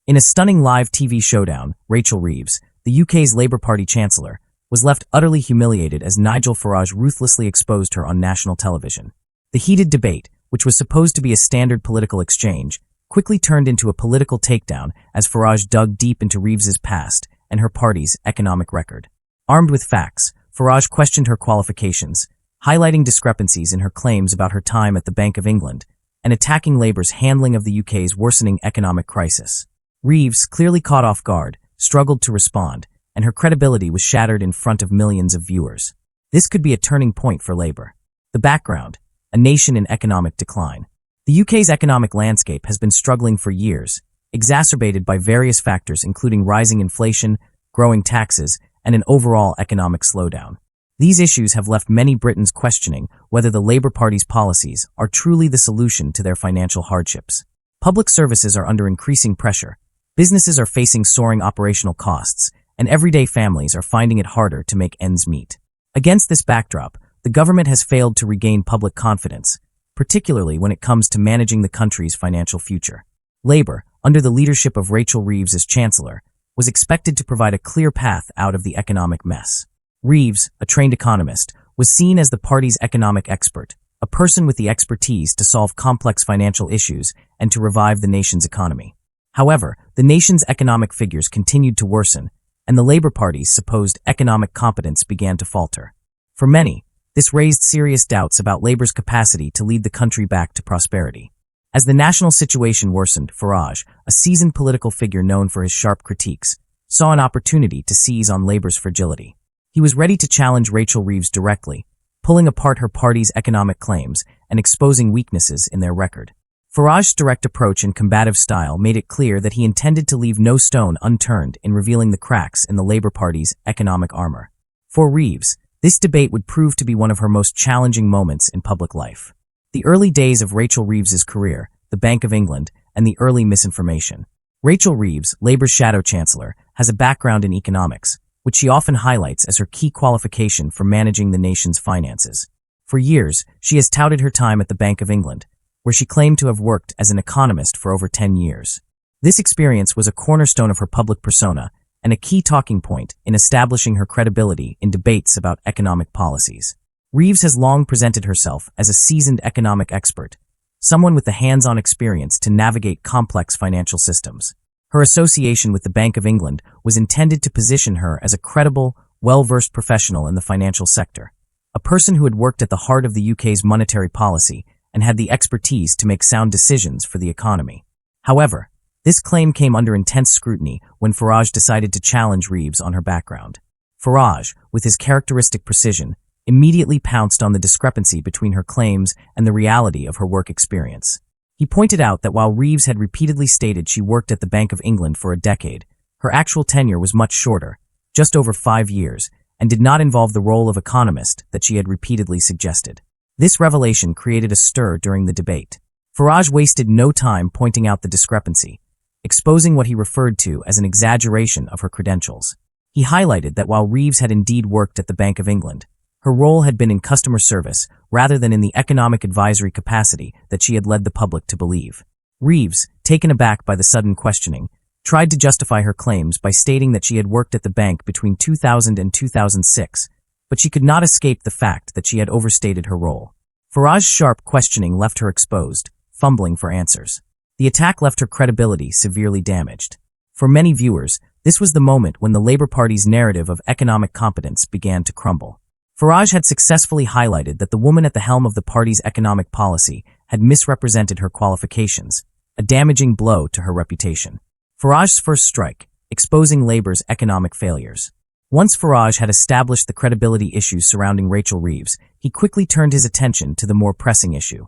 In a stunning live TV showdown, Rachel Reeves, the UK's Labour Party Chancellor, was left utterly humiliated as Nigel Farage ruthlessly exposed her on national television. The heated debate, which was supposed to be a standard political exchange, quickly turned into a political takedown as Farage dug deep into Reeves's past and her party's economic record. Armed with facts, Farage questioned her qualifications, highlighting discrepancies in her claims about her time at the Bank of England and attacking Labour's handling of the UK's worsening economic crisis. Reeves, clearly caught off guard, struggled to respond, and her credibility was shattered in front of millions of viewers. This could be a turning point for Labour. The background: a nation in economic decline. The UK's economic landscape has been struggling for years, exacerbated by various factors including rising inflation, growing taxes, and an overall economic slowdown. These issues have left many Britons questioning whether the Labour Party's policies are truly the solution to their financial hardships. Public services are under increasing pressure, businesses are facing soaring operational costs, and everyday families are finding it harder to make ends meet. Against this backdrop, the government has failed to regain public confidence, particularly when it comes to managing the country's financial future. Labour, under the leadership of Rachel Reeves as Chancellor, was expected to provide a clear path out of the economic mess. Reeves, a trained economist, was seen as the party's economic expert, a person with the expertise to solve complex financial issues and to revive the nation's economy. However, the nation's economic figures continued to worsen, and the Labour Party's supposed economic competence began to falter. For many, this raised serious doubts about Labour's capacity to lead the country back to prosperity. As the national situation worsened, Farage, a seasoned political figure known for his sharp critiques, saw an opportunity to seize on Labour's fragility. He was ready to challenge Rachel Reeves directly, pulling apart her party's economic claims and exposing weaknesses in their record. Farage's direct approach and combative style made it clear that he intended to leave no stone unturned in revealing the cracks in the Labour Party's economic armor. For Reeves, this debate would prove to be one of her most challenging moments in public life. The early days of Rachel Reeves's career, the Bank of England, and the early misinformation. Rachel Reeves, Labour's shadow chancellor, has a background in economics, which she often highlights as her key qualification for managing the nation's finances. For years, she has touted her time at the Bank of England, where she claimed to have worked as an economist for over 10 years. This experience was a cornerstone of her public persona and a key talking point in establishing her credibility in debates about economic policies. Reeves has long presented herself as a seasoned economic expert, someone with the hands-on experience to navigate complex financial systems. Her association with the Bank of England was intended to position her as a credible, well-versed professional in the financial sector, a person who had worked at the heart of the UK's monetary policy and had the expertise to make sound decisions for the economy. However, this claim came under intense scrutiny when Farage decided to challenge Reeves on her background. Farage, with his characteristic precision, immediately pounced on the discrepancy between her claims and the reality of her work experience. He pointed out that while Reeves had repeatedly stated she worked at the Bank of England for a decade, her actual tenure was much shorter, just over 5 years, and did not involve the role of economist that she had repeatedly suggested. This revelation created a stir during the debate. Farage wasted no time pointing out the discrepancy, exposing what he referred to as an exaggeration of her credentials. He highlighted that while Reeves had indeed worked at the Bank of England, her role had been in customer service rather than in the economic advisory capacity that she had led the public to believe. Reeves, taken aback by the sudden questioning, tried to justify her claims by stating that she had worked at the bank between 2000 and 2006, but she could not escape the fact that she had overstated her role. Farage's sharp questioning left her exposed, fumbling for answers. The attack left her credibility severely damaged. For many viewers, this was the moment when the Labour Party's narrative of economic competence began to crumble. Farage had successfully highlighted that the woman at the helm of the party's economic policy had misrepresented her qualifications, a damaging blow to her reputation. Farage's first strike, exposing Labour's economic failures. Once Farage had established the credibility issues surrounding Rachel Reeves, he quickly turned his attention to the more pressing issue: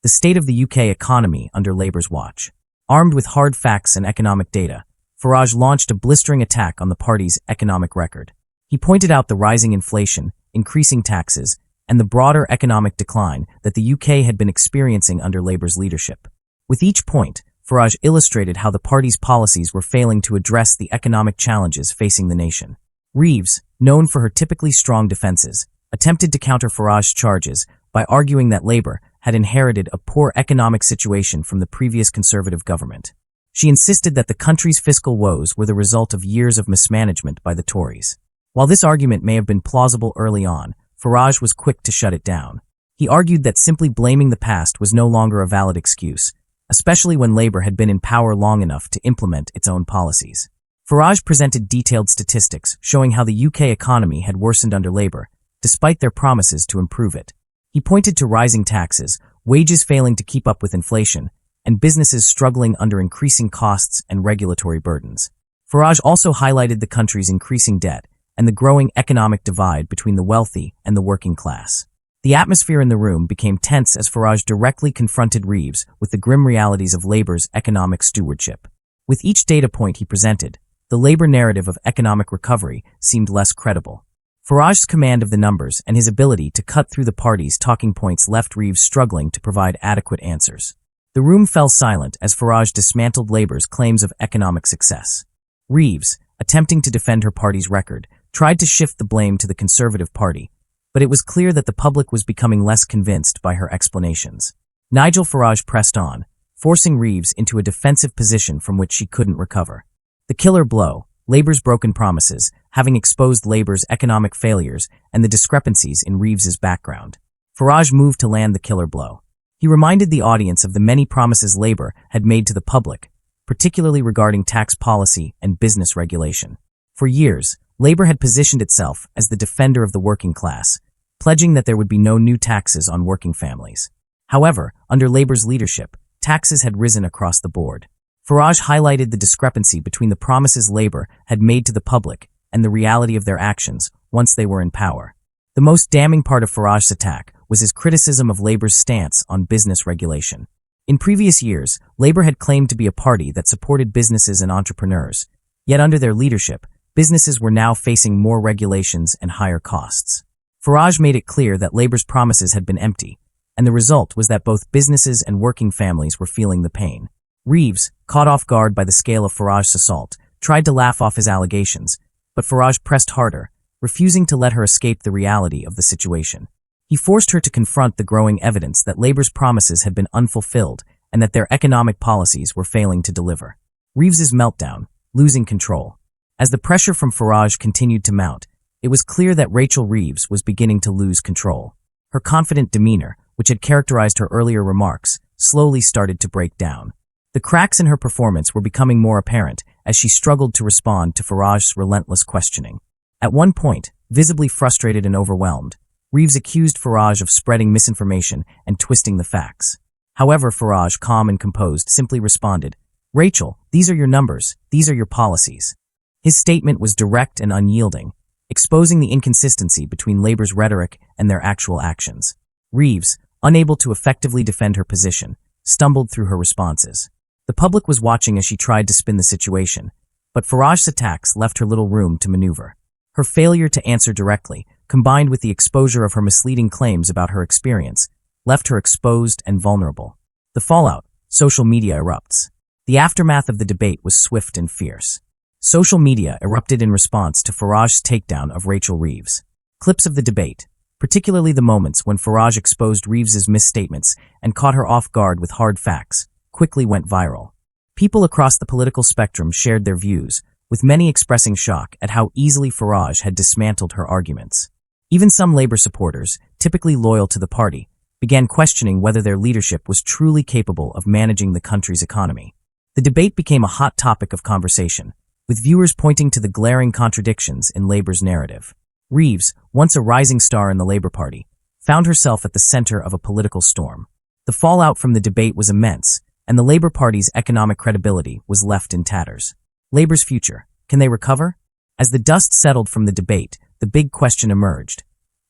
the state of the UK economy under Labour's watch. Armed with hard facts and economic data, Farage launched a blistering attack on the party's economic record. He pointed out the rising inflation, increasing taxes, and the broader economic decline that the UK had been experiencing under Labour's leadership. With each point, Farage illustrated how the party's policies were failing to address the economic challenges facing the nation. Reeves, known for her typically strong defenses, attempted to counter Farage's charges by arguing that Labour had inherited a poor economic situation from the previous Conservative government. She insisted that the country's fiscal woes were the result of years of mismanagement by the Tories. While this argument may have been plausible early on, Farage was quick to shut it down. He argued that simply blaming the past was no longer a valid excuse, especially when Labour had been in power long enough to implement its own policies. Farage presented detailed statistics showing how the UK economy had worsened under Labour, despite their promises to improve it. He pointed to rising taxes, wages failing to keep up with inflation, and businesses struggling under increasing costs and regulatory burdens. Farage also highlighted the country's increasing debt and the growing economic divide between the wealthy and the working class. The atmosphere in the room became tense as Farage directly confronted Reeves with the grim realities of Labour's economic stewardship. With each data point he presented, the Labour narrative of economic recovery seemed less credible. Farage's command of the numbers and his ability to cut through the party's talking points left Reeves struggling to provide adequate answers. The room fell silent as Farage dismantled Labour's claims of economic success. Reeves, attempting to defend her party's record, tried to shift the blame to the Conservative Party, but it was clear that the public was becoming less convinced by her explanations. Nigel Farage pressed on, forcing Reeves into a defensive position from which she couldn't recover. The killer blow, Labour's broken promises, having exposed Labour's economic failures and the discrepancies in Reeves's background. Farage moved to land the killer blow. He reminded the audience of the many promises Labour had made to the public, particularly regarding tax policy and business regulation. For years, Labour had positioned itself as the defender of the working class, pledging that there would be no new taxes on working families. However, under Labour's leadership, taxes had risen across the board. Farage highlighted the discrepancy between the promises Labour had made to the public and the reality of their actions once they were in power. The most damning part of Farage's attack was his criticism of Labour's stance on business regulation. In previous years, Labour had claimed to be a party that supported businesses and entrepreneurs, yet under their leadership, businesses were now facing more regulations and higher costs. Farage made it clear that Labour's promises had been empty, and the result was that both businesses and working families were feeling the pain. Reeves, caught off guard by the scale of Farage's assault, tried to laugh off his allegations, but Farage pressed harder, refusing to let her escape the reality of the situation. He forced her to confront the growing evidence that Labour's promises had been unfulfilled and that their economic policies were failing to deliver. Reeves's meltdown, losing control. As the pressure from Farage continued to mount, it was clear that Rachel Reeves was beginning to lose control. Her confident demeanor, which had characterized her earlier remarks, slowly started to break down. The cracks in her performance were becoming more apparent as she struggled to respond to Farage's relentless questioning. At one point, visibly frustrated and overwhelmed, Reeves accused Farage of spreading misinformation and twisting the facts. However, Farage, calm and composed, simply responded, "Rachel, these are your numbers, these are your policies." His statement was direct and unyielding, exposing the inconsistency between Labour's rhetoric and their actual actions. Reeves, unable to effectively defend her position, stumbled through her responses. The public was watching as she tried to spin the situation, but Farage's attacks left her little room to maneuver. Her failure to answer directly, combined with the exposure of her misleading claims about her experience, left her exposed and vulnerable. The fallout, social media erupts. The aftermath of the debate was swift and fierce. Social media erupted in response to Farage's takedown of Rachel Reeves. Clips of the debate, particularly the moments when Farage exposed Reeves's misstatements and caught her off guard with hard facts, quickly went viral. People across the political spectrum shared their views, with many expressing shock at how easily Farage had dismantled her arguments. Even some Labour supporters, typically loyal to the party, began questioning whether their leadership was truly capable of managing the country's economy. The debate became a hot topic of conversation, with viewers pointing to the glaring contradictions in Labour's narrative. Reeves, once a rising star in the Labour Party, found herself at the center of a political storm. The fallout from the debate was immense, and the Labour Party's economic credibility was left in tatters. Labour's future, can they recover? As the dust settled from the debate, the big question emerged.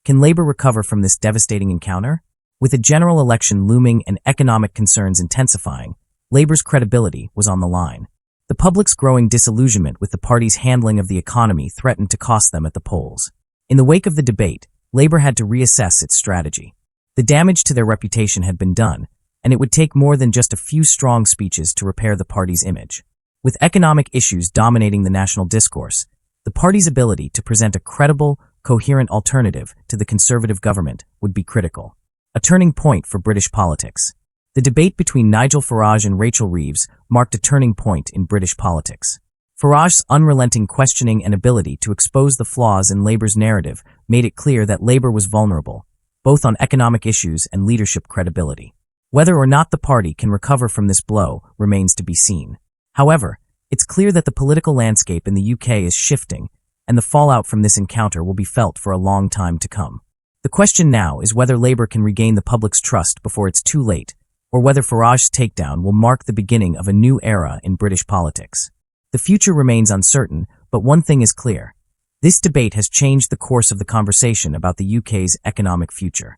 Can Labour recover from this devastating encounter? With a general election looming and economic concerns intensifying, Labour's credibility was on the line. The public's growing disillusionment with the party's handling of the economy threatened to cost them at the polls. In the wake of the debate, Labour had to reassess its strategy. The damage to their reputation had been done, and it would take more than just a few strong speeches to repair the party's image. With economic issues dominating the national discourse, the party's ability to present a credible, coherent alternative to the Conservative government would be critical. A turning point for British politics. The debate between Nigel Farage and Rachel Reeves marked a turning point in British politics. Farage's unrelenting questioning and ability to expose the flaws in Labour's narrative made it clear that Labour was vulnerable, both on economic issues and leadership credibility. Whether or not the party can recover from this blow remains to be seen. However, it's clear that the political landscape in the UK is shifting, and the fallout from this encounter will be felt for a long time to come. The question now is whether Labour can regain the public's trust before it's too late, or whether Farage's takedown will mark the beginning of a new era in British politics. The future remains uncertain, but one thing is clear. This debate has changed the course of the conversation about the UK's economic future.